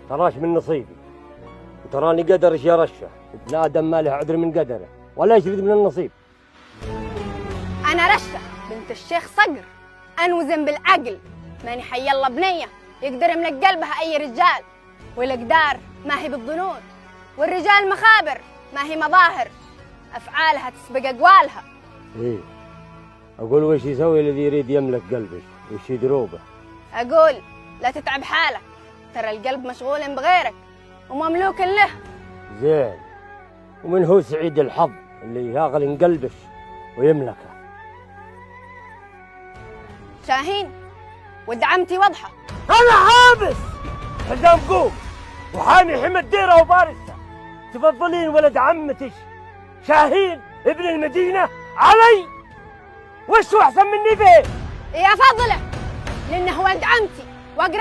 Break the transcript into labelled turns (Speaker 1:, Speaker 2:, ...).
Speaker 1: تراش من نصيبي، وتراني قدرش يا رشة، ابن آدم ما له عذر من قدره ولا يشرد من النصيب.
Speaker 2: أنا رشة بنت الشيخ صقر، أنوزن بالعقل، ماني حي الله بنية يقدر يملك قلبها أي رجال، والأقدار ما هي بالظنون، والرجال مخابر ما هي مظاهر، أفعالها تسبق أقوالها.
Speaker 1: إيه، أقول وش يسوي الذي يريد يملك قلبك وش يدروبه؟
Speaker 2: أقول لا تتعب حالك، ترى القلب مشغول بغيرك ومملوك له.
Speaker 1: زين، ومن هو سعيد الحظ اللي ياغل ينقلبش ويملكه؟
Speaker 2: شاهين ودعمتي واضحة.
Speaker 1: أنا حابس حزام قوم وحامي حمى الديرة وبارسة، تفضلين ولد عمتش شاهين ابن المدينة علي، وش هو أحسن مني فيه؟
Speaker 2: يا فضله لأنه ولد عمتي وأقرب